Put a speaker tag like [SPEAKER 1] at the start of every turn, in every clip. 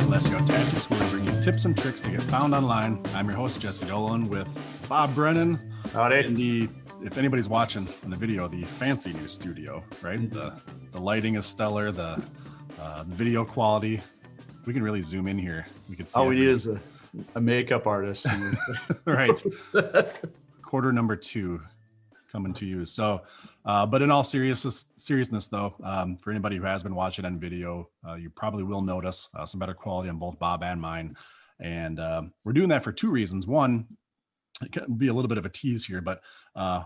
[SPEAKER 1] Local SEO Tactics, where we bring you tips and tricks to get found online. I'm your host, Jesse Dolan, with Bob Brennan.
[SPEAKER 2] Howdy.
[SPEAKER 1] In if anybody's watching in the video, the fancy new studio, right?
[SPEAKER 2] Mm-hmm.
[SPEAKER 1] The lighting is stellar. The video quality. We can really zoom in here. We can see.
[SPEAKER 2] All we need is a makeup artist.
[SPEAKER 1] Right. Quarter number 2 coming to you. So, but in all seriousness though, for anybody who has been watching on video, you probably will notice some better quality on both Bob and mine. And we're doing that for 2 reasons. One, it can be a little bit of a tease here, but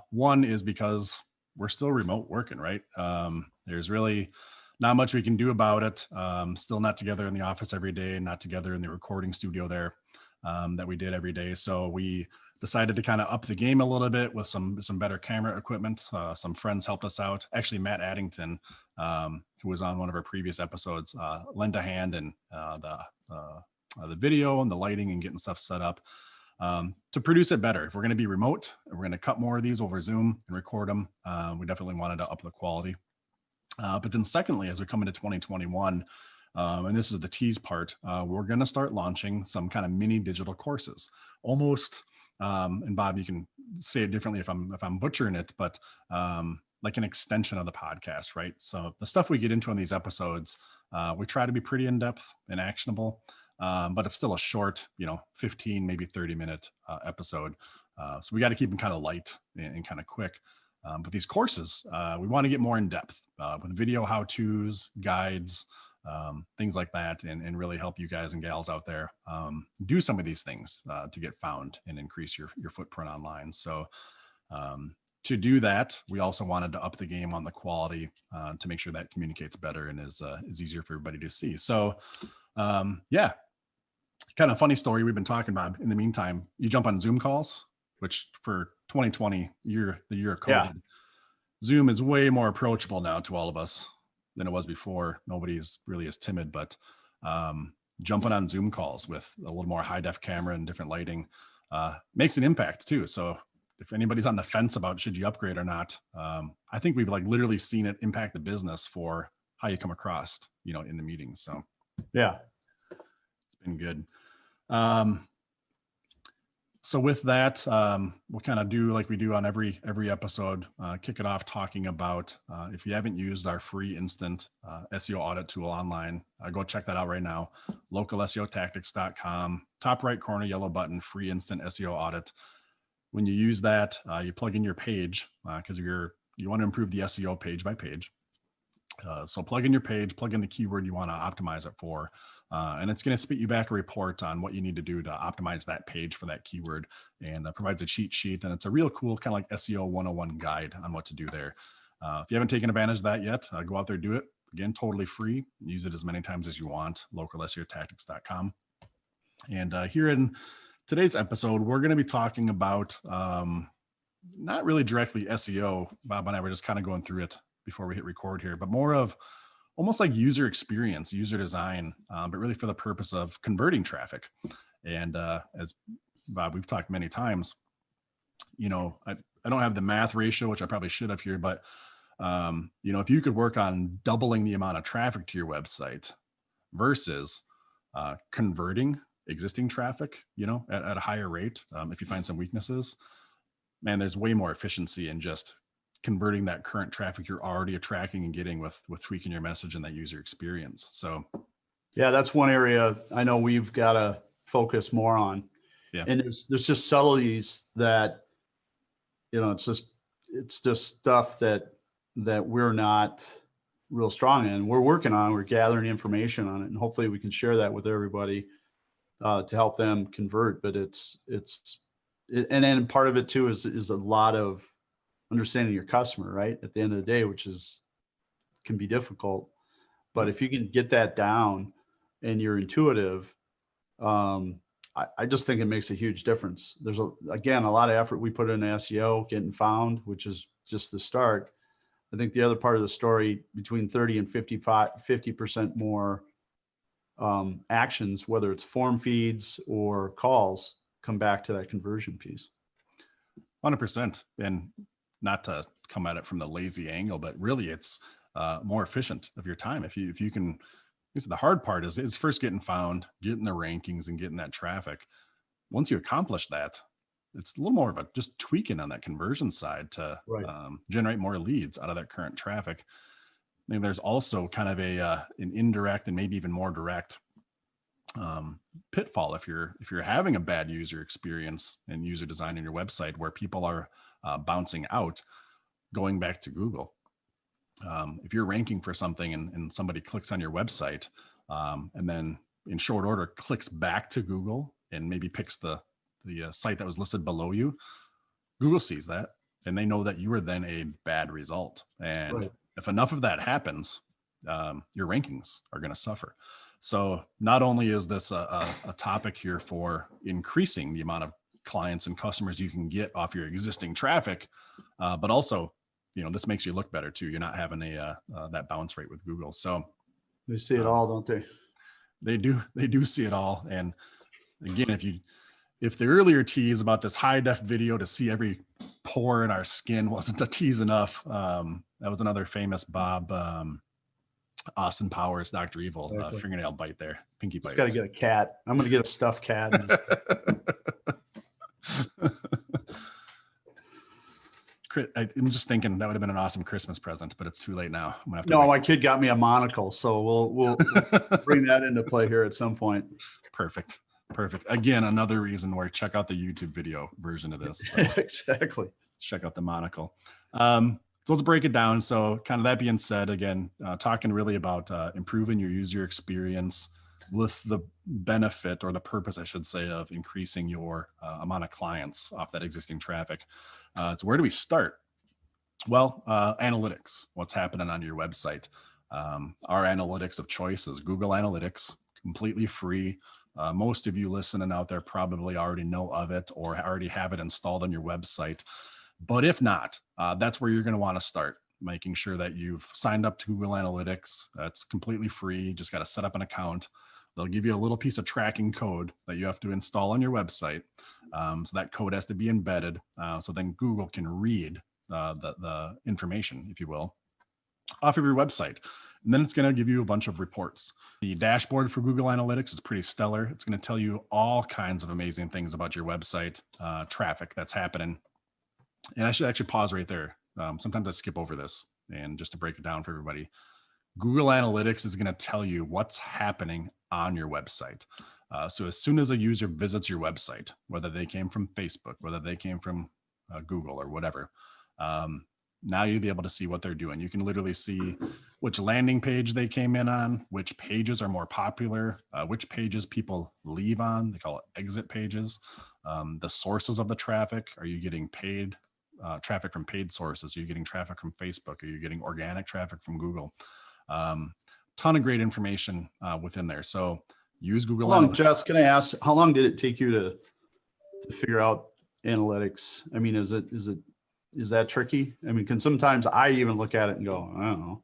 [SPEAKER 1] one is because we're still remote working, right? There's really not much we can do about it. Still not together in the office every day, not together in the recording studio there that we did every day. So we decided to kind of up the game a little bit with some better camera equipment. Some friends helped us out. Actually, Matt Addington, who was on one of our previous episodes, lent a hand in the video and the lighting and getting stuff set up to produce it better. If we're going to be remote, we're going to cut more of these over Zoom and record them. We definitely wanted to up the quality. But then secondly, as we come into 2021, and this is the tease part, we're going to start launching some kind of mini digital courses, almost. And Bob, you can say it differently if I'm butchering it, but like an extension of the podcast, right? So the stuff we get into on these episodes, we try to be pretty in depth and actionable, but it's still a short, 15, maybe 30-minute episode. So we got to keep them kind of light and kind of quick. But these courses, we want to get more in depth with video how-tos, guides, things like that, and really help you guys and gals out there do some of these things to get found and increase your footprint online. So to do that, we also wanted to up the game on the quality to make sure that communicates better and is easier for everybody to see. So yeah, kind of funny story we've been talking about. In the meantime, you jump on Zoom calls, which for 2020, the year of COVID, yeah. Zoom is way more approachable now to all of us than it was before. Nobody's really as timid, but jumping on Zoom calls with a little more high def camera and different lighting makes an impact too. So if anybody's on the fence about should you upgrade or not, I think we've literally seen it impact the business for how you come across, in the meetings. So
[SPEAKER 2] yeah,
[SPEAKER 1] it's been good. So with that, we'll kind of do like we do on every episode, kick it off talking about if you haven't used our free instant SEO audit tool online, go check that out right now. localseotactics.com, top right corner, yellow button, free instant SEO audit. When you use that, you plug in your page because you want to improve the SEO page by page. So plug in your page, plug in the keyword you want to optimize it for. And it's going to spit you back a report on what you need to do to optimize that page for that keyword, and provides a cheat sheet. And it's a real cool kind of like SEO 101 guide on what to do there. If you haven't taken advantage of that yet, go out there, do it. Again, totally free. Use it as many times as you want. localseotactics.com. And here in today's episode, we're going to be talking about not really directly SEO. Bob and I were just kind of going through it before we hit record here, but more of almost like user experience, user design, but really for the purpose of converting traffic. And as Bob, we've talked many times, I don't have the math ratio, which I probably should have here, but if you could work on doubling the amount of traffic to your website versus converting existing traffic, at a higher rate, if you find some weaknesses, man, there's way more efficiency in just converting that current traffic you're already attracting and getting with tweaking your message and that user experience. So
[SPEAKER 2] yeah, that's one area I know we've got to focus more on.
[SPEAKER 1] Yeah.
[SPEAKER 2] And there's just subtleties that, it's just stuff that we're not real strong in. We're working on, we're gathering information on it, and hopefully we can share that with everybody to help them convert. But and then part of it too is a lot of understanding your customer, right? At the end of the day, which can be difficult. But if you can get that down and you're intuitive, I just think it makes a huge difference. There's a lot of effort we put into SEO, getting found, which is just the start. I think the other part of the story, between 30 and 50% more actions, whether it's form feeds or calls, come back to that conversion piece.
[SPEAKER 1] 100%. And not to come at it from the lazy angle, but really it's more efficient of your time. If you can, the hard part is first getting found, getting the rankings, and getting that traffic. Once you accomplish that, it's a little more of a just tweaking on that conversion side to
[SPEAKER 2] Right.
[SPEAKER 1] generate more leads out of that current traffic. And there's also kind of an indirect and maybe even more direct pitfall if you're having a bad user experience and user design in your website where people are bouncing out, going back to Google. If you're ranking for something and somebody clicks on your website and then in short order clicks back to Google and maybe picks the site that was listed below you, Google sees that and they know that you are then a bad result. And
[SPEAKER 2] Right.
[SPEAKER 1] if enough of that happens, your rankings are going to suffer. So not only is this a topic here for increasing the amount of clients and customers you can get off your existing traffic, but also, this makes you look better too. You're not having that bounce rate with Google. So
[SPEAKER 2] They see it all, don't they?
[SPEAKER 1] they do see it all. And again, if the earlier tease about this high def video to see every pore in our skin wasn't a tease enough, that was another famous Bob Austin Powers, Dr. Evil,
[SPEAKER 2] Exactly.
[SPEAKER 1] fingernail bite there, pinky bite.
[SPEAKER 2] Just got to get a cat. I'm going to get a stuffed cat.
[SPEAKER 1] I'm just thinking that would have been an awesome Christmas present, but it's too late now. I'm gonna have to
[SPEAKER 2] No,
[SPEAKER 1] wait.
[SPEAKER 2] my kid got me a monocle, so we'll bring that into play here at some point.
[SPEAKER 1] Perfect. Again, another reason where check out the YouTube video version of this. So
[SPEAKER 2] Exactly.
[SPEAKER 1] check out the monocle. So let's break it down. So kind of that being said, again, talking really about improving your user experience with the benefit or the purpose, I should say, of increasing your amount of clients off that existing traffic. So where do we start? Well, analytics, what's happening on your website. Our analytics of choice is Google Analytics, completely free. Most of you listening out there probably already know of it or already have it installed on your website. But if not, that's where you're going to want to start, making sure that you've signed up to Google Analytics. That's completely free. You just got to set up an account. They'll give you a little piece of tracking code that you have to install on your website. So that code has to be embedded. So then Google can read the information, if you will, off of your website. And then it's going to give you a bunch of reports. The dashboard for Google Analytics is pretty stellar. It's going to tell you all kinds of amazing things about your website, traffic that's happening. And I should actually pause right there. Sometimes I skip over this, and just to break it down for everybody, Google Analytics is going to tell you what's happening on your website. So as soon as a user visits your website, whether they came from Facebook, whether they came from Google or whatever, now you'll be able to see what they're doing. You can literally see which landing page they came in on, which pages are more popular, which pages people leave on. They call it exit pages. The sources of the traffic. Are you getting paid traffic from paid sources? Are you getting traffic from Facebook? Are you getting organic traffic from Google? Ton of great information within there. So use Google
[SPEAKER 2] How long,
[SPEAKER 1] Analytics.
[SPEAKER 2] Jess, can I ask, how long did it take you to figure out analytics? I mean, is that tricky? I mean, can sometimes I even look at it and go, I don't know.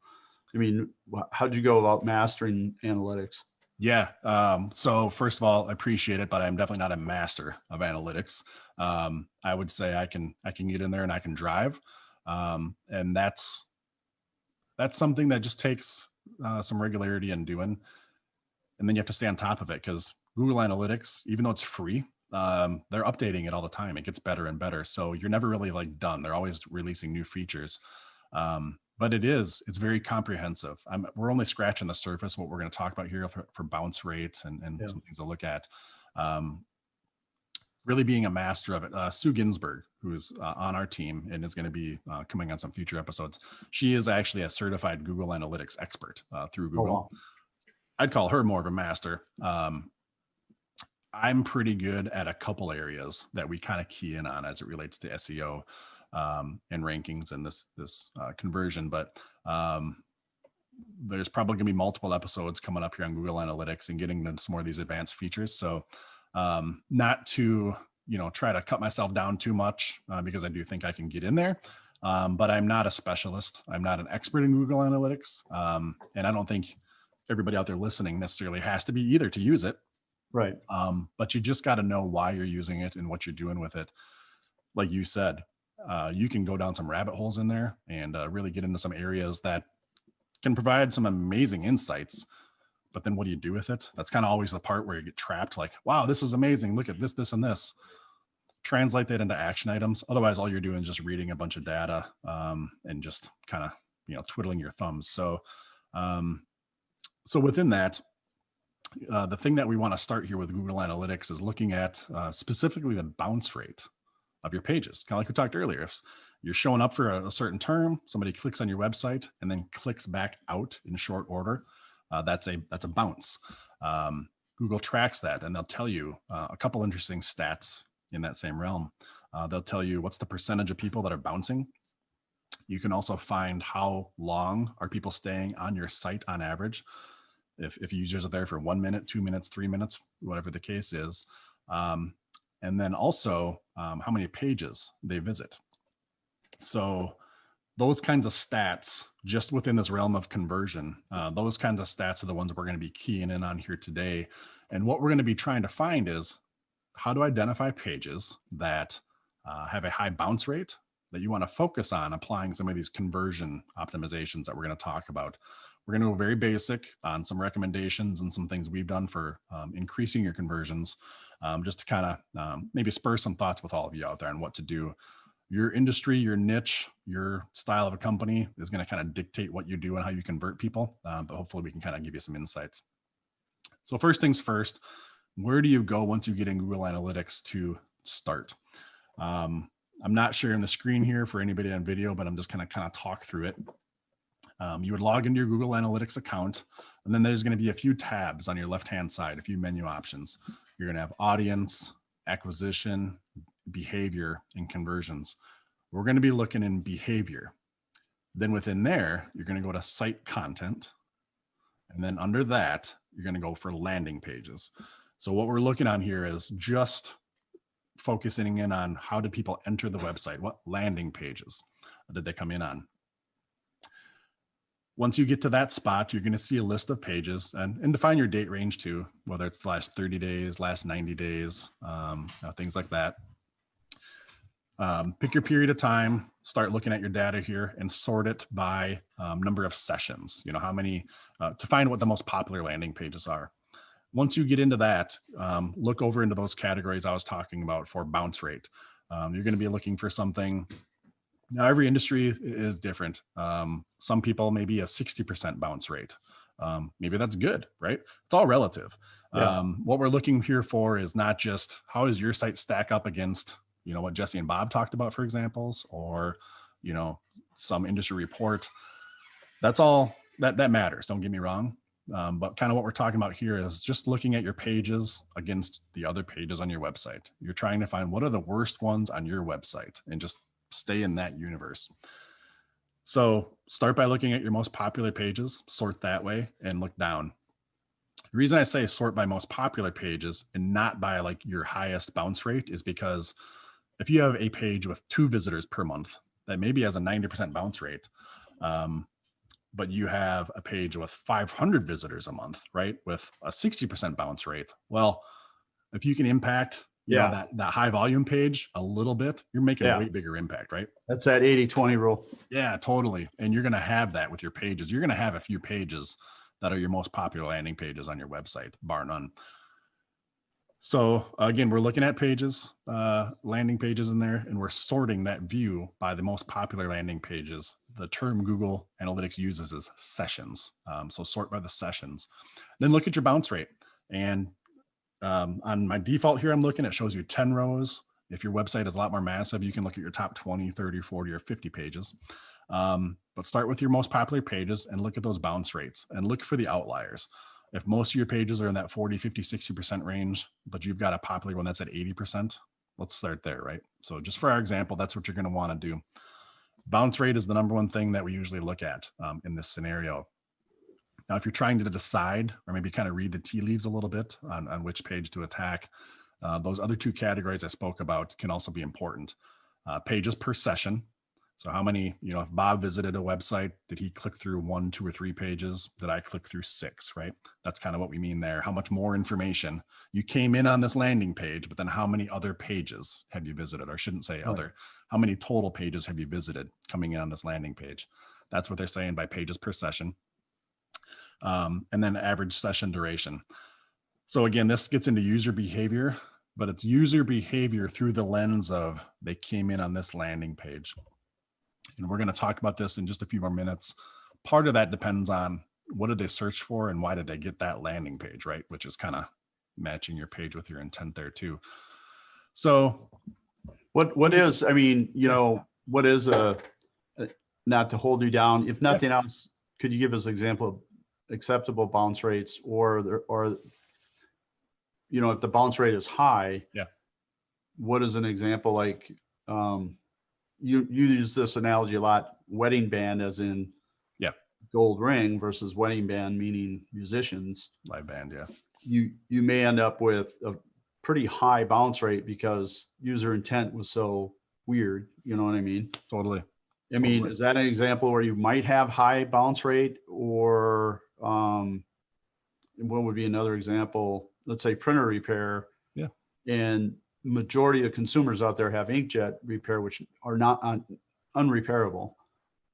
[SPEAKER 2] I mean, how'd you go about mastering analytics?
[SPEAKER 1] Yeah. So first of all, I appreciate it, but I'm definitely not a master of analytics. I would say I can get in there and I can drive. And that's something that just takes some regularity in doing. And then you have to stay on top of it because Google Analytics, even though it's free, they're updating it all the time. It gets better and better. So you're never really like done. They're always releasing new features. But it's very comprehensive. We're only scratching the surface, what we're going to talk about here for bounce rate and
[SPEAKER 2] Yeah.
[SPEAKER 1] some things to look at. Really being a master of it. Sue Ginsburg, who is on our team and is going to be coming on some future episodes. She is actually a certified Google Analytics expert through Google.
[SPEAKER 2] Oh, wow.
[SPEAKER 1] I'd call her more of a master. I'm pretty good at a couple areas that we kind of key in on as it relates to SEO and rankings and this conversion. But there's probably going to be multiple episodes coming up here on Google Analytics and getting into some more of these advanced features. So not to try to cut myself down too much because I do think I can get in there. But I'm not a specialist. I'm not an expert in Google Analytics. And I don't think everybody out there listening necessarily has to be either to use it.
[SPEAKER 2] Right.
[SPEAKER 1] But you just got to know why you're using it and what you're doing with it. Like you said, you can go down some rabbit holes in there and really get into some areas that can provide some amazing insights. but then what do you do with it? That's kind of always the part where you get trapped. Like, wow, this is amazing. Look at this, this, and this. Translate that into action items. Otherwise, all you're doing is just reading a bunch of data and just kind of, twiddling your thumbs. So, so within that, the thing that we want to start here with Google Analytics is looking at specifically the bounce rate of your pages. Kind of like we talked earlier. If you're showing up for a certain term, somebody clicks on your website and then clicks back out in short order, that's a bounce. Google tracks that, and they'll tell you a couple interesting stats in that same realm. They'll tell you what's the percentage of people that are bouncing. You can also find how long are people staying on your site on average. If users are there for 1 minute, 2 minutes, 3 minutes, whatever the case is. And then also how many pages they visit. So those kinds of stats, just within this realm of conversion, those kinds of stats are the ones we're going to be keying in on here today. And what we're going to be trying to find is how to identify pages that have a high bounce rate that you want to focus on applying some of these conversion optimizations that we're going to talk about. We're going to go very basic on some recommendations and some things we've done for increasing your conversions, just to kind of maybe spur some thoughts with all of you out there on what to do. Your industry, your niche, your style of a company is going to kind of dictate what you do and how you convert people. But hopefully we can kind of give you some insights. So first things first, where do you go once you get in Google Analytics to start? I'm not sharing the screen here for anybody on video, but I'm just going to kind of talk through it. You would log into your Google Analytics account, and then there's going to be a few tabs on your left-hand side, a few menu options. You're going to have audience, acquisition, behavior, and conversions. We're going to be looking in behavior. Then within there, you're going to go to site content. And then under that, you're going to go for landing pages. So what we're looking on here is just focusing in on how did people enter the website? What landing pages did they come in on? Once you get to that spot, you're going to see a list of pages and define your date range too, whether it's the last 30 days, last 90 days, things like that. Pick your period of time, start looking at your data here and sort it by number of sessions, how many, to find what the most popular landing pages are. Once you get into that, look over into those categories I was talking about for bounce rate. You're going to be looking for something. Now, every industry is different. Some people maybe a 60% bounce rate. Maybe that's good, right? It's all relative.
[SPEAKER 2] Yeah.
[SPEAKER 1] What we're looking here for is not just how does your site stack up against, what Jesse and Bob talked about, for examples, or, some industry report. That's all that matters. Don't get me wrong. But kind of what we're talking about here is just looking at your pages against the other pages on your website. You're trying to find what are the worst ones on your website and just stay in that universe. So start by looking at your most popular pages, sort that way, and look down. The reason I say sort by most popular pages and not by like your highest bounce rate is because if you have a page with 2 visitors per month that maybe has a 90% bounce rate, but you have a page with 500 visitors a month, right, with a 60% bounce rate. Well, if you can impact that high volume page a little bit, you're making a way bigger impact, right?
[SPEAKER 2] That's that 80-20 rule.
[SPEAKER 1] Yeah, totally. And you're going to have that with your pages. You're going to have a few pages that are your most popular landing pages on your website, bar none. So again, we're looking at pages, landing pages in there, and we're sorting that view by the most popular landing pages. The term Google Analytics uses is sessions. So sort by the sessions. Then look at your bounce rate. And on my default here, I'm looking, it shows you 10 rows. If your website is a lot more massive, you can look at your top 20, 30, 40, or 50 pages. But start with your most popular pages and look at those bounce rates and look for the outliers. If most of your pages are in that 40, 50, 60% range, but you've got a popular one that's at 80%, let's start there, right? So just for our example, that's what you're going to want to do. Bounce rate is the number one thing that we usually look at in this scenario. Now, if you're trying to decide or maybe kind of read the tea leaves a little bit on which page to attack, those other 2 categories I spoke about can also be important. Pages per session. So how many, if Bob visited a website, did he click through 1, 2, or 3 pages? Did I click through 6, right? That's kind of what we mean there. How much more information you came in on this landing page, but then how many other pages have you visited? Or I shouldn't say other. How many total pages have you visited coming in on this landing page? That's what they're saying by pages per session. and then average session duration. So again, this gets into user behavior, but it's user behavior through the lens of they came in on this landing page. And we're going to talk about this in just a few more minutes. Part of that depends on what did they search for and why did they get that landing page, right? Which is kind of matching your page with your intent there too. So
[SPEAKER 2] what is, I mean, you know, what is not to hold you down, if nothing else, could you give us an example of acceptable bounce rates or, you know, if the bounce rate is high,
[SPEAKER 1] yeah,
[SPEAKER 2] what is an example? Like, you use this analogy a lot, wedding band as in
[SPEAKER 1] yeah,
[SPEAKER 2] gold ring versus wedding band, meaning musicians.
[SPEAKER 1] live band, yeah.
[SPEAKER 2] You may end up with a pretty high bounce rate because user intent was so weird. You know what I mean?
[SPEAKER 1] Totally.
[SPEAKER 2] I mean, is that an example where you might have high bounce rate, or what would be another example? Let's say printer repair.
[SPEAKER 1] Yeah.
[SPEAKER 2] And majority of consumers out there have inkjet repair, which are not unrepairable,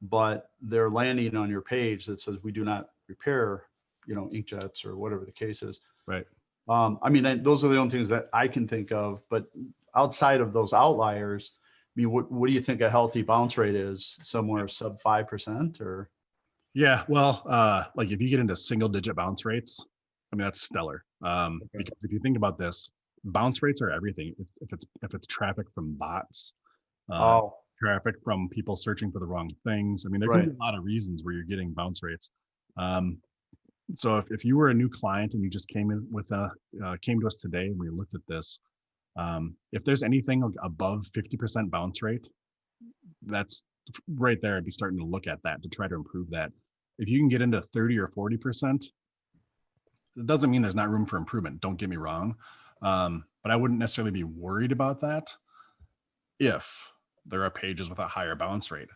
[SPEAKER 2] but they're landing on your page that says we do not repair, you know, inkjets or whatever the case is.
[SPEAKER 1] Right.
[SPEAKER 2] I mean, those are the only things that I can think of, but outside of those outliers, I mean, what do you think a healthy bounce rate is? Somewhere sub 5% or?
[SPEAKER 1] Yeah. Well, like if you get into single digit bounce rates, I mean, that's stellar. Because if you think about this, bounce rates are everything. If it's traffic from bots, traffic from people searching for the wrong things. I mean, there can be a lot of reasons where you're getting bounce rates. So if you were a new client and you just came to us today and we looked at this, if there's anything above 50% bounce rate, that's right there. I'd be starting to look at that to try to improve that. If you can get into 30 or 40%, it doesn't mean there's not room for improvement. Don't get me wrong. But I wouldn't necessarily be worried about that if there are pages with a higher bounce rate.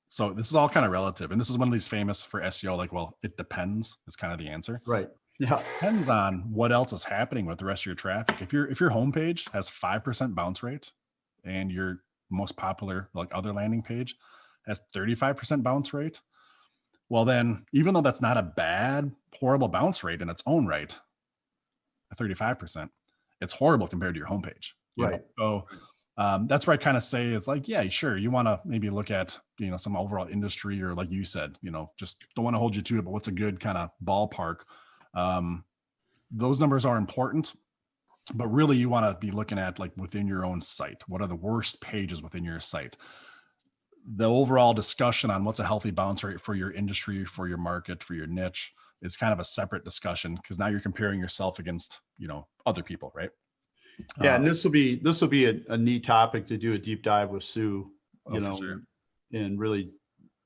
[SPEAKER 1] So this is all kind of relative. And this is one of these famous for SEO, like, well, it depends is kind of the answer.
[SPEAKER 2] Right. Yeah.
[SPEAKER 1] Depends on what else is happening with the rest of your traffic. If your homepage has 5% bounce rate and your most popular, like other landing page has 35% bounce rate, well then, even though that's not a bad, horrible bounce rate in its own right, at 35%, it's horrible compared to your homepage.
[SPEAKER 2] Right.
[SPEAKER 1] So that's where I kind of say is like, yeah, sure. You want to maybe look at, you know, some overall industry, or like you said, you know, just don't want to hold you to it, but what's a good kind of ballpark? Those numbers are important, but really you want to be looking at like within your own site. What are the worst pages within your site? The overall discussion on what's a healthy bounce rate for your industry, for your market, for your niche is kind of a separate discussion, because now you're comparing yourself against, you know, other people, right?
[SPEAKER 2] Yeah, and this will be a neat topic to do a deep dive with Sue, you know,
[SPEAKER 1] sure.
[SPEAKER 2] And really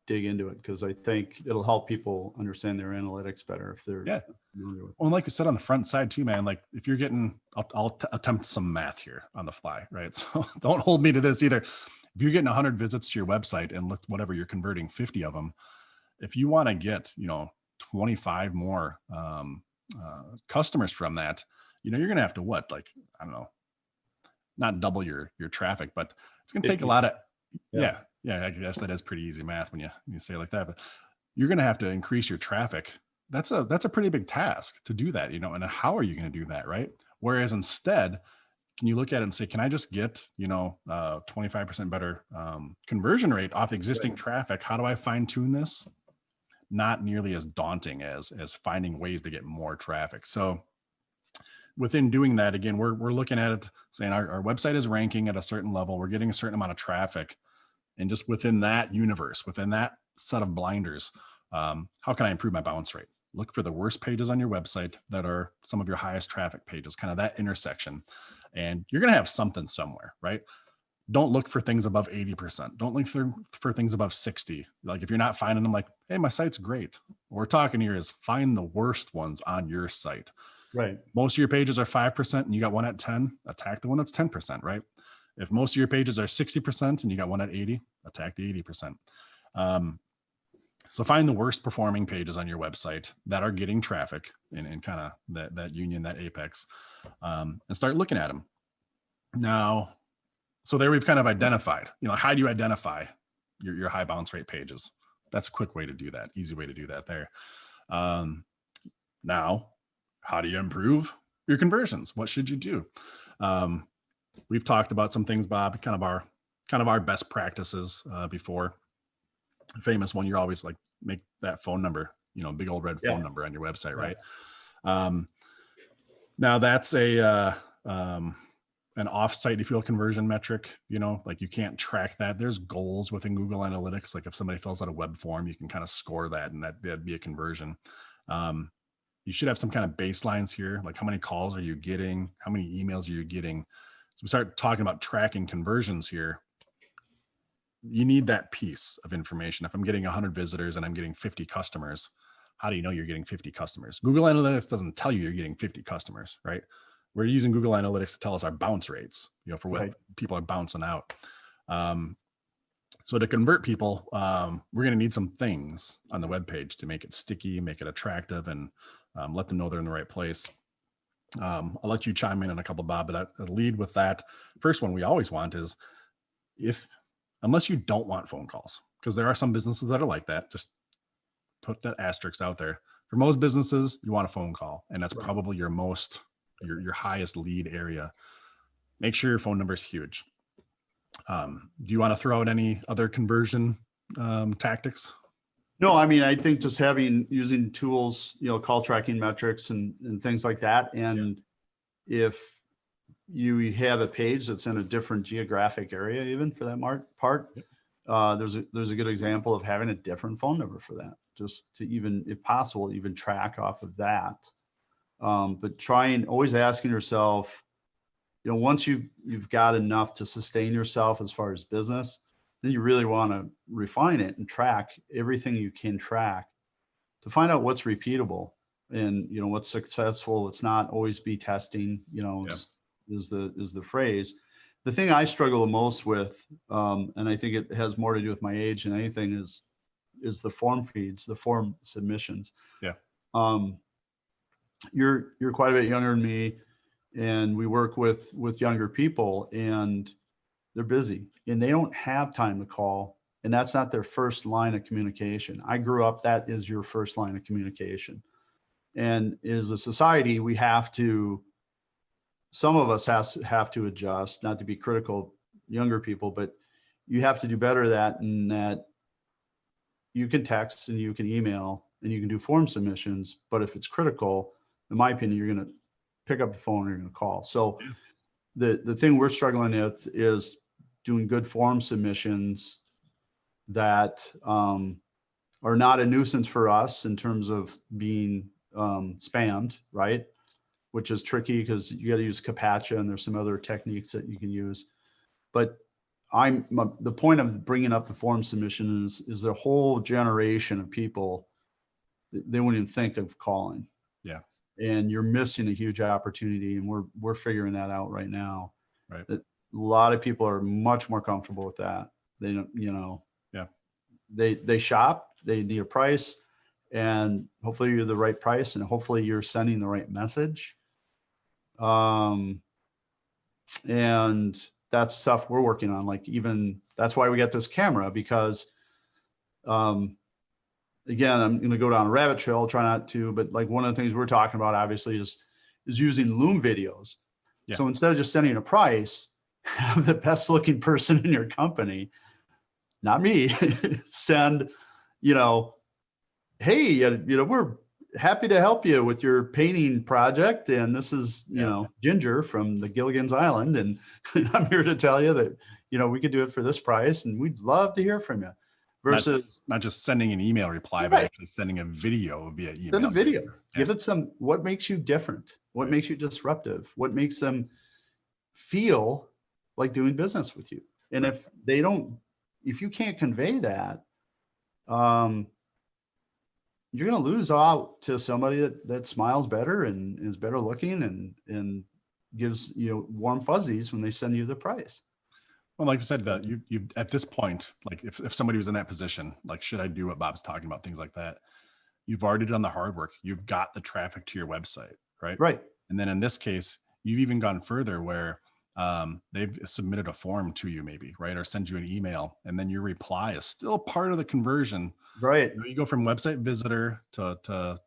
[SPEAKER 2] dig into it, because I think it'll help people understand their analytics better if they're familiar with it.
[SPEAKER 1] Well, like you said on the front side too, man, like if you're getting, I'll attempt some math here on the fly, right? So don't hold me to this either. If you're getting 100 visits to your website and whatever you're converting 50 of them, if you want to get, you know, 25 more customers from that, you know, you're going to have to like, I don't know, not double your traffic, but it's going to take a lot of, yeah, I guess that is pretty easy math when you say it like that, but you're going to have to increase your traffic. That's a pretty big task to do that, you know, and how are you going to do that? Right. Whereas instead, can you look at it and say, can I just get, you know, 25% better conversion rate off existing traffic? How do I fine tune this? Not nearly as daunting as finding ways to get more traffic. So within doing that, again, we're looking at it saying our website is ranking at a certain level. We're getting a certain amount of traffic. And just within that universe, within that set of blinders, how can I improve my bounce rate? Look for the worst pages on your website that are some of your highest traffic pages, kind of that intersection. And you're going to have something somewhere, right? Don't look for things above 80%. Don't look for things above 60. Like if you're not finding them, like, hey, my site's great. What we're talking here is find the worst ones on your site.
[SPEAKER 2] Right.
[SPEAKER 1] Most of your pages are 5% and you got one at 10, attack the one that's 10%, right? If most of your pages are 60% and you got one at 80, attack the 80%. So find the worst performing pages on your website that are getting traffic in kind of that union, that apex, and start looking at them. Now, so there we've kind of identified, you know, how do you identify your high bounce rate pages? That's a quick way to do that, easy way to do that there. Now, how do you improve your conversions? What should you do? We've talked about some things, Bob, kind of our best practices before. Famous one, you're always like, make that phone number, big old red phone number on your website, right? Now that's an off-site, if you will, conversion metric. Like you can't track that. There's goals within Google Analytics. Like if somebody fills out a web form, you can kind of score that, and that'd be a conversion. You should have some kind of baselines here, like how many calls are you getting, how many emails are you getting. So we start talking about tracking conversions here. You need that piece of information. If I'm getting 100 visitors and I'm getting 50 customers, how do you know you're getting 50 customers? Google Analytics doesn't tell you you're getting 50 customers, right? We're using Google Analytics to tell us our bounce rates, for what people are bouncing out. So to convert people, we're going to need some things on the web page to make it sticky, make it attractive, and let them know they're in the right place. I'll let you chime in a couple, Bob, but I'll lead with that. First one we always want is unless you don't want phone calls, because there are some businesses that are like that, just put that asterisk out there. For most businesses, you want a phone call, and that's probably your highest lead area. Make sure your phone number is huge. Do you want to throw out any other conversion tactics?
[SPEAKER 2] No, I mean, I think just using tools, call tracking metrics and things like that. And if you have a page that's in a different geographic area, even for that part, there's a good example of having a different phone number for that, just to even, if possible, even track off of that. But always asking yourself, once you've got enough to sustain yourself as far as business, then you really want to refine it and track everything you can track to find out what's repeatable and, what's successful. It's not always be testing, is the phrase. The thing I struggle the most with, and I think it has more to do with my age than anything, is the form feeds, the form submissions.
[SPEAKER 1] Yeah.
[SPEAKER 2] You're quite a bit younger than me, and we work with younger people, and they're busy and they don't have time to call, and that's not their first line of communication. I grew up, that is your first line of communication. And as a society, we have to, some of us have to adjust, not to be critical of younger people, but you have to do better at that, and that you can text and you can email and you can do form submissions, but if it's critical, in my opinion, you're going to pick up the phone or you're going to call. So the thing we're struggling with is doing good form submissions that are not a nuisance for us in terms of being spammed, right? Which is tricky because you got to use CAPTCHA, and there's some other techniques that you can use. But the point of bringing up the form submission is the whole generation of people, they wouldn't even think of calling.
[SPEAKER 1] Yeah.
[SPEAKER 2] And you're missing a huge opportunity, and we're figuring that out right now.
[SPEAKER 1] Right.
[SPEAKER 2] That a lot of people are much more comfortable with that. They don't,
[SPEAKER 1] yeah.
[SPEAKER 2] They shop, they need a price, and hopefully you're the right price, and hopefully you're sending the right message. And that's stuff we're working on. Like, even that's why we got this camera, because again, I'm going to go down a rabbit trail, try not to, but like one of the things we're talking about obviously is using Loom videos. Yeah. So instead of just sending a price, have the best looking person in your company, not me, send, hey, we're happy to help you with your painting project. And this is, Ginger from the Gilligan's Island. And I'm here to tell you that, we could do it for this price, and we'd love to hear from you. Versus
[SPEAKER 1] not just sending an email reply, but actually sending a video via email.
[SPEAKER 2] Send a video. Yeah. Give it some, what makes you different? What makes you disruptive? What makes them feel like doing business with you? And if you can't convey that, you're going to lose out to somebody that smiles better and is better looking and gives warm fuzzies when they send you the price.
[SPEAKER 1] Well, like you said, that you at this point, like if somebody was in that position, like, should I do what Bob's talking about, things like that? You've already done the hard work. You've got the traffic to your website, right?
[SPEAKER 2] Right.
[SPEAKER 1] And then in this case, you've even gone further where they've submitted a form to you maybe, right? Or send you an email, and then your reply is still part of the conversion.
[SPEAKER 2] Right.
[SPEAKER 1] You go from website visitor to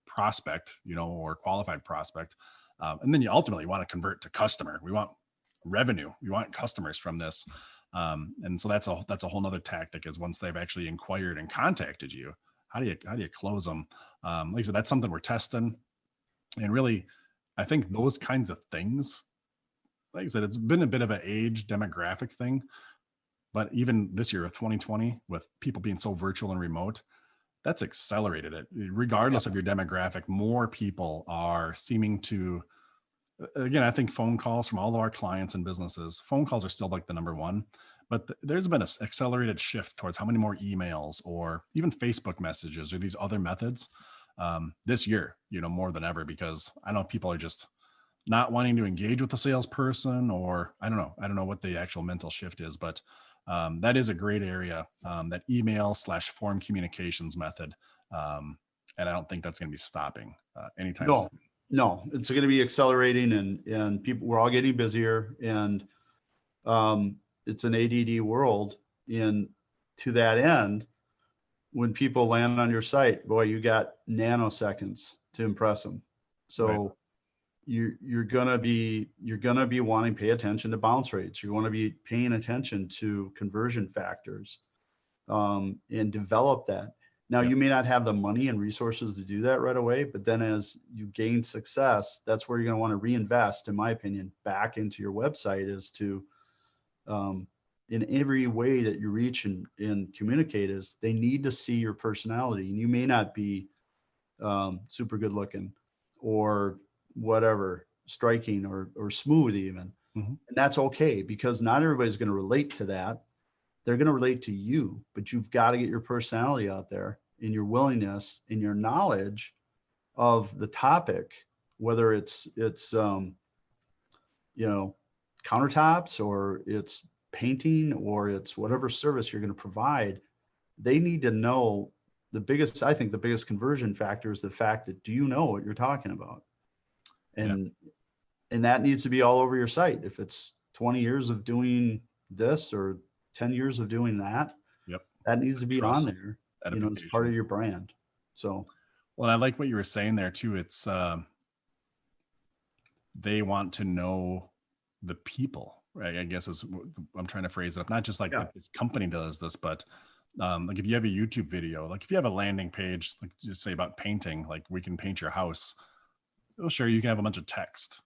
[SPEAKER 1] prospect, or qualified prospect. And then you ultimately want to convert to customer. We want revenue. We want customers from this. And so that's a whole nother tactic, is once they've actually inquired and contacted you, how do you close them? Like I said, that's something we're testing. And really, I think those kinds of things, like I said, it's been a bit of an age demographic thing. But even this year of 2020, with people being so virtual and remote, that's accelerated it. Regardless of your demographic, more people are seeming to, again, I think phone calls from all of our clients and businesses, phone calls are still like the number one, but there's been an accelerated shift towards how many more emails or even Facebook messages or these other methods this year, more than ever, because I know people are just not wanting to engage with the salesperson, or I don't know what the actual mental shift is, but that is a great area, that email/form communications method. And I don't think that's going to be stopping anytime
[SPEAKER 2] No,
[SPEAKER 1] soon.
[SPEAKER 2] no, it's going to be accelerating, and people, we're all getting busier, and it's an ADD world. And to that end, when people land on your site, boy, you got nanoseconds to impress them. So
[SPEAKER 1] Right.
[SPEAKER 2] you're gonna be wanting to pay attention to bounce rates. You want to be paying attention to conversion factors, and develop that. Now,
[SPEAKER 1] Yep.
[SPEAKER 2] you may not have the money and resources to do that right away, but then as you gain success, that's where you're going to want to reinvest, in my opinion, back into your website, is to, in every way that you reach and communicate, is they need to see your personality. And you may not be super good looking or whatever, striking or smooth even.
[SPEAKER 1] Mhm.
[SPEAKER 2] And that's okay, because not everybody's going to relate to that. They're going to relate to you, but you've got to get your personality out there, in your willingness, in your knowledge of the topic, whether it's countertops, or it's painting, or it's whatever service you're going to provide. They need to know. I think the biggest conversion factor is the fact that, do you know what you're talking about?
[SPEAKER 1] Yeah.
[SPEAKER 2] And that needs to be all over your site. If it's 20 years of doing this or 10 years of doing that,
[SPEAKER 1] Yep.
[SPEAKER 2] that needs to be on
[SPEAKER 1] Trust,
[SPEAKER 2] there, as
[SPEAKER 1] edification.
[SPEAKER 2] part of your brand. So,
[SPEAKER 1] Well, I like what you were saying there too. It's they want to know the people, right? I guess is I'm trying to phrase it up. Not just like
[SPEAKER 2] Yeah.
[SPEAKER 1] this company does this, but like if you have a YouTube video, like if you have a landing page, like just say about painting, like we can paint your house. Oh, sure, you can have a bunch of text.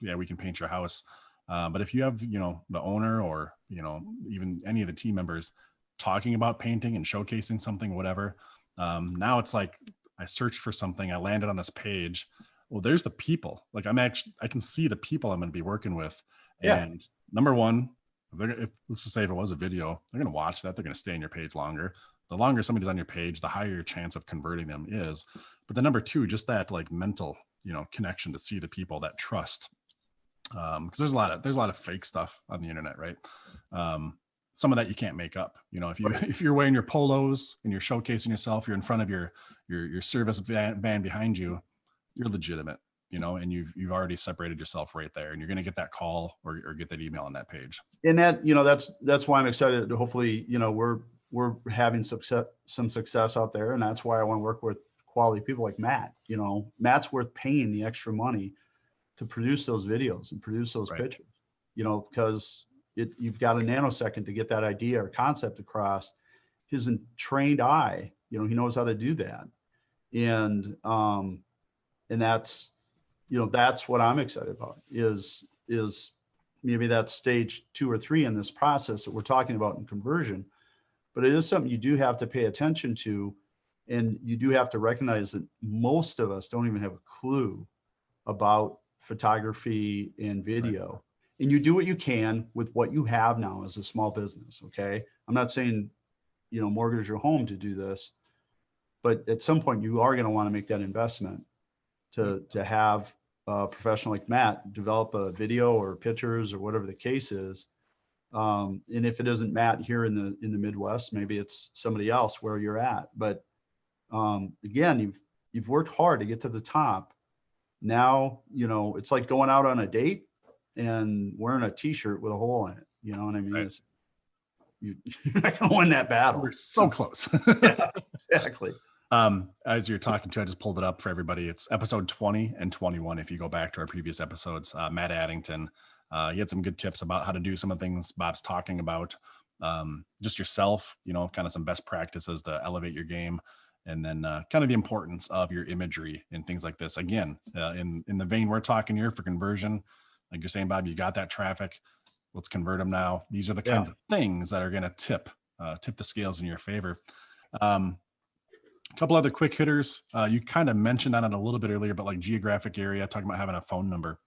[SPEAKER 1] We can paint your house. But if you have, the owner, or, even any of the team members talking about painting and showcasing something, whatever, now it's like I searched for something, I landed on this page. Well, there's the people. Like I can see the people I'm going to be working with.
[SPEAKER 2] Yeah.
[SPEAKER 1] And number one, let's just say if it was a video, they're going to watch that. They're going to stay on your page longer. The longer somebody's on your page, the higher your chance of converting them is. But the number two, just that like mental, connection to see the people, that trust. Because there's a lot of fake stuff on the internet, right? Some of that you can't make up. If you're wearing your polos and you're showcasing yourself, you're in front of your service van behind you, you're legitimate, and you've already separated yourself right there, and you're going to get that call or get that email on that page.
[SPEAKER 2] And that, that's why I'm excited to, hopefully, we're having some success out there. And that's why I want to work with quality people like Matt. Matt's worth paying the extra money to produce those videos and produce those
[SPEAKER 1] Right.
[SPEAKER 2] pictures, because you've got a nanosecond to get that idea or concept across. His trained eye, he knows how to do that. And that's, that's what I'm excited about, is maybe that's stage 2 or 3 in this process that we're talking about in conversion. But it is something you do have to pay attention to. And you do have to recognize that most of us don't even have a clue about photography and video. Right. And you do what you can with what you have now as a small business. Okay. I'm not saying, mortgage your home to do this, but at some point you are going to want to make that investment to have a professional like Matt develop a video or pictures or whatever the case is. And if it isn't Matt here in the Midwest, maybe it's somebody else where you're at. But again, you've worked hard to get to the top. Now, it's like going out on a date and wearing a t-shirt with a hole in it. You know what I mean?
[SPEAKER 1] Right.
[SPEAKER 2] You're not going to win that battle.
[SPEAKER 1] We're so close.
[SPEAKER 2] Yeah, exactly.
[SPEAKER 1] As you're talking to, I just pulled it up for everybody. It's episode 20 and 21. If you go back to our previous episodes, Matt Addington, he had some good tips about how to do some of the things Bob's talking about. Just yourself, kind of some best practices to elevate your game. And then kind of the importance of your imagery and things like this. Again, in the vein we're talking here for conversion, like you're saying, Bob, you got that traffic. Let's convert them now. These are the kinds of things that are going to tip the scales in your favor. A couple other quick hitters. You kind of mentioned on it a little bit earlier, but like geographic area, talking about having a phone number.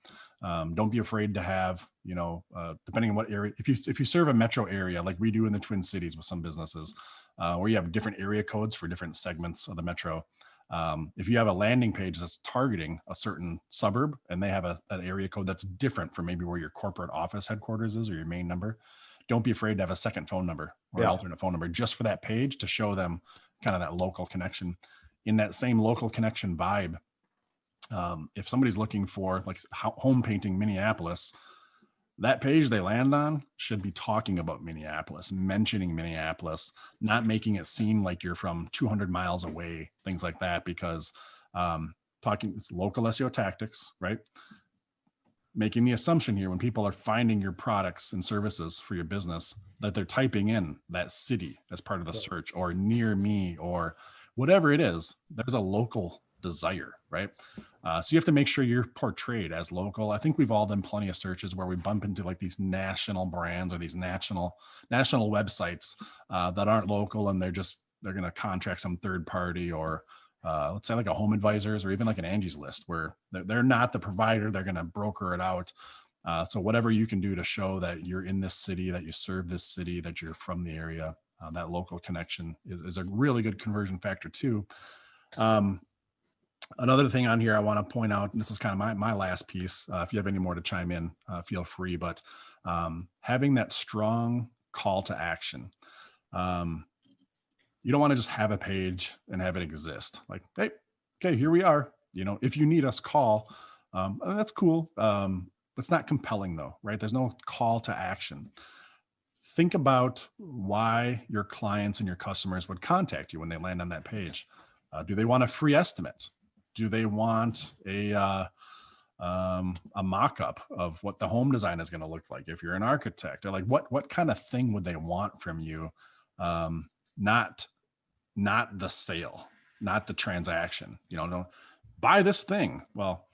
[SPEAKER 1] Don't be afraid to have, depending on what area, if you serve a metro area, like we do in the Twin Cities with some businesses, where you have different area codes for different segments of the metro. If you have a landing page that's targeting a certain suburb and they have an area code that's different from maybe where your corporate office headquarters is or your main number, don't be afraid to have a second phone number or an alternate phone number just for that page to show them kind of that local connection. In that same local connection vibe, if somebody's looking for like home painting Minneapolis, that page they land on should be talking about Minneapolis, mentioning Minneapolis, not making it seem like you're from 200 miles away, things like that, because it's local SEO tactics, right? Making the assumption here when people are finding your products and services for your business that they're typing in that city as part of the search or near me or whatever it is, there's a local desire, right? So you have to make sure you're portrayed as local. I think we've all done plenty of searches where we bump into like these national brands or these national websites that aren't local, and they're going to contract some third party or let's say like a Home Advisors or even like an Angie's List where they're not the provider, they're going to broker it out. So whatever you can do to show that you're in this city, that you serve this city, that you're from the area, that local connection is a really good conversion factor too. Another thing on here I want to point out, and this is kind of my last piece. If you have any more to chime in, feel free. But having that strong call to action. You don't want to just have a page and have it exist. Like, hey, okay, here we are. If you need us, call. That's cool. It's not compelling though, right? There's no call to action. Think about why your clients and your customers would contact you when they land on that page. Do they want a free estimate? Do they want a mock-up of what the home design is going to look like? If you're an architect, or like what kind of thing would they want from you? Not the sale, not the transaction. Don't buy this thing. Well,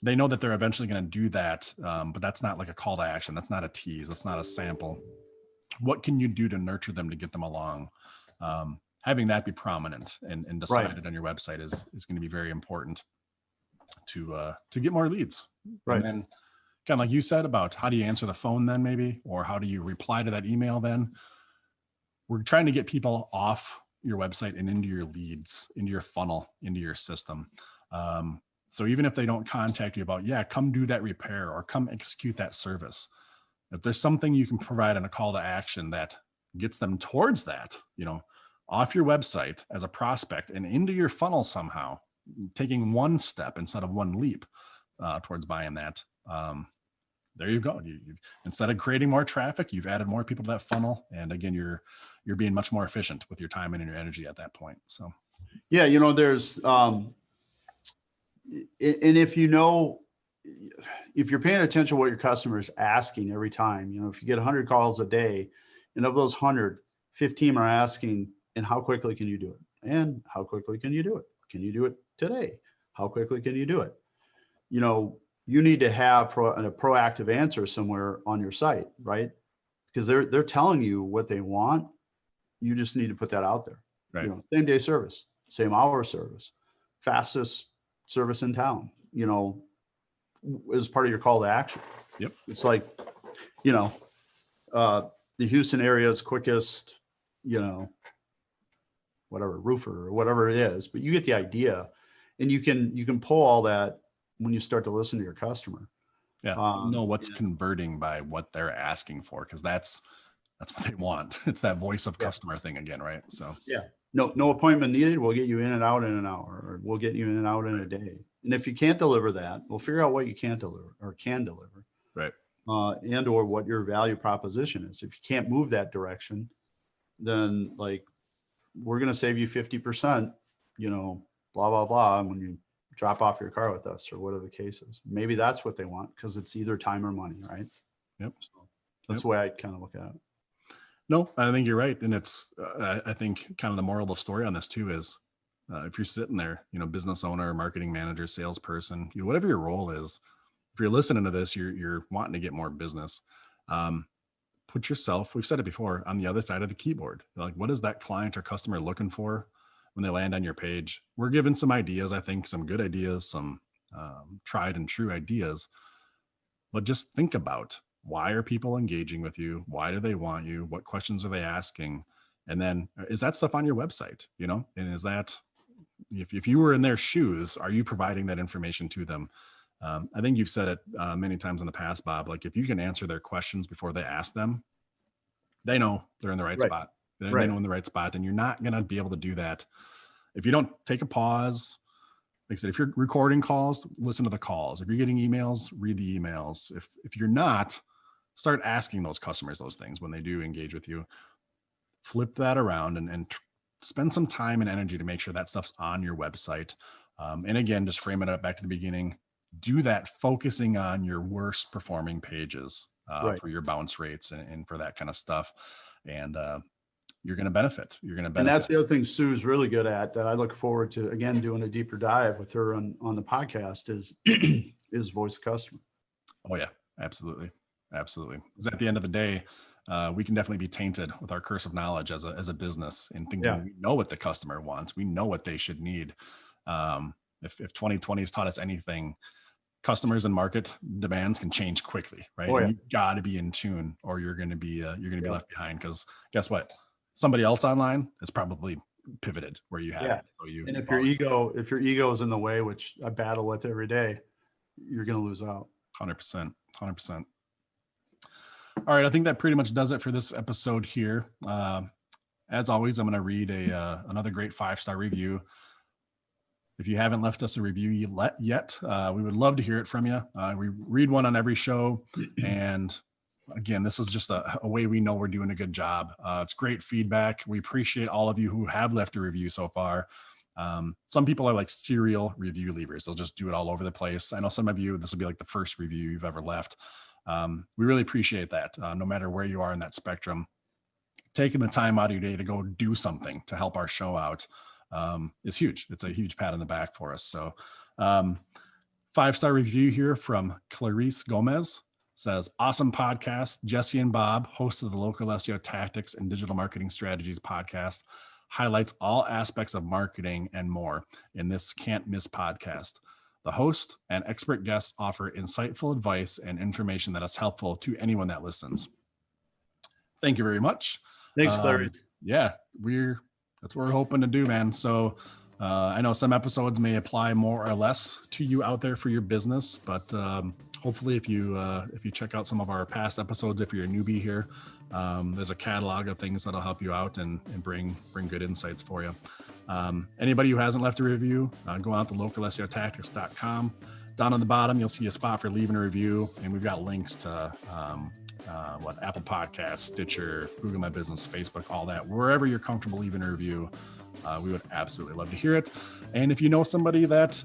[SPEAKER 1] they know that they're eventually going to do that, but that's not like a call to action. That's not a tease. That's not a sample. What can you do to nurture them to get them along? Having that be prominent and decided on your website is going to be very important to get more leads.
[SPEAKER 2] Right.
[SPEAKER 1] And then kind of like you said about how do you answer the phone then maybe, or how do you reply to that email then? We're trying to get people off your website and into your leads, into your funnel, into your system. So even if they don't contact you about, come do that repair or come execute that service, if there's something you can provide in a call to action that gets them towards that, off your website as a prospect and into your funnel somehow, taking one step instead of one leap towards buying that. There you go. Instead of creating more traffic, you've added more people to that funnel. And again, you're being much more efficient with your time and your energy at that point. So,
[SPEAKER 2] there's, and if you're paying attention to what your customer is asking every time, if you get 100 calls a day, and of those 100, 15 are asking, and how quickly can you do it? And how quickly can you do it? Can you do it today? How quickly can you do it? You need to have a proactive answer somewhere on your site, right? Because they're telling you what they want. You just need to put that out there.
[SPEAKER 1] Right.
[SPEAKER 2] Same day service, same hour service, fastest service in town, as part of your call to action.
[SPEAKER 1] Yep.
[SPEAKER 2] It's like, the Houston area's quickest, whatever, roofer or whatever it is, but you get the idea, and you can pull all that when you start to listen to your customer.
[SPEAKER 1] Yeah. Know what's converting by what they're asking for, because that's what they want. It's that voice of customer thing again, right? So
[SPEAKER 2] no appointment needed. We'll get you in and out in an hour, or we'll get you in and out in a day. And if you can't deliver that, we'll figure out what you can't deliver or can deliver.
[SPEAKER 1] Right.
[SPEAKER 2] and or what your value proposition is. If you can't move that direction, then like, we're going to save you 50%, you know, blah, blah, blah, when you drop off your car with us or whatever the case is. Maybe that's what they want because it's either time or money, right?
[SPEAKER 1] Yep.
[SPEAKER 2] So that's the way I kind of look at it.
[SPEAKER 1] No, I think you're right. And it's, I think kind of the moral of the story on this too is if you're sitting there, you know, business owner, marketing manager, salesperson, you know, whatever your role is, if you're listening to this, you're wanting to get more business. Put yourself, we've said it before, on the other side of the keyboard. Like, what is that client or customer looking for when they land on your page? We're given some ideas, I think, some good ideas, some tried and true ideas. But just think about, why are people engaging with you? Why do they want you? What questions are they asking? And then is that stuff on your website? You know, and is that, if you were in their shoes, are you providing that information to them? I think you've said it many times in the past, Bob, like if you can answer their questions before they ask them, they know they're in the right spot. They know in the right spot. And you're not going to be able to do that if you don't take a pause. Like I said, if you're recording calls, listen to the calls. If you're getting emails, read the emails. If you're not, start asking those customers those things when they do engage with you. Flip that around and spend some time and energy to make sure that stuff's on your website. And again, just frame it up back to the beginning. Do that focusing on your worst performing pages for your bounce rates and for that kind of stuff. And you're going to benefit. And
[SPEAKER 2] that's the other thing Sue's really good at that I look forward to, again, doing a deeper dive with her on the podcast is voice of customer.
[SPEAKER 1] Oh yeah, absolutely. Absolutely. Because at the end of the day, we can definitely be tainted with our curse of knowledge as a business and thinking we know what the customer wants. We know what they should need. If 2020 has taught us anything, customers and market demands can change quickly, right?
[SPEAKER 2] Oh, yeah.
[SPEAKER 1] You got to be in tune, or you're going to be left behind. Because guess what? Somebody else online has probably pivoted where you have. So
[SPEAKER 2] and if your ego is in the way, which I battle with every day, you're going to lose out.
[SPEAKER 1] 100%. All right, I think that pretty much does it for this episode here. As always, I'm going to read another great 5-star review. If you haven't left us a review yet, we would love to hear it from you. We read one on every show. And again, this is just a way we know we're doing a good job. It's great feedback. We appreciate all of you who have left a review so far. Some people are like serial review leavers. They'll just do it all over the place. I know some of you, this will be like the first review you've ever left. We really appreciate that. No matter where you are in that spectrum, taking the time out of your day to go do something to help our show out is huge. It's a huge pat on the back for us. So 5-star review here from Clarice Gomez says, awesome podcast. Jesse and Bob, hosts of the Local SEO Tactics and Digital Marketing Strategies podcast, highlights all aspects of marketing and more in this can't miss podcast. The host and expert guests offer insightful advice and information that is helpful to anyone that listens. Thank you very much.
[SPEAKER 2] Thanks, Clarice.
[SPEAKER 1] Yeah, that's what we're hoping to do, man. So I know some episodes may apply more or less to you out there for your business, but hopefully if you check out some of our past episodes, if you're a newbie here, there's a catalog of things that'll help you out and bring good insights for you. Anybody who hasn't left a review, go out to localseotactics.com. Down on the bottom, you'll see a spot for leaving a review, and we've got links to Apple Podcasts, Stitcher, Google My Business, Facebook, all that. Wherever you're comfortable leaving a review, we would absolutely love to hear it. And if you know somebody that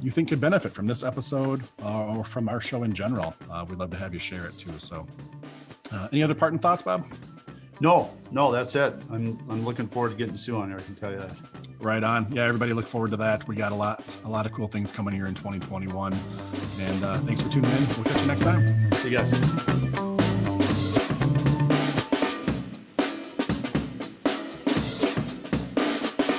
[SPEAKER 1] you think could benefit from this episode or from our show in general, we'd love to have you share it too. So any other parting thoughts, Bob?
[SPEAKER 2] No, that's it. I'm looking forward to getting Sue on here. I can tell you that.
[SPEAKER 1] Right on. Yeah, everybody look forward to that. We got a lot of cool things coming here in 2021. And thanks for tuning in. We'll catch you next time.
[SPEAKER 2] See you guys.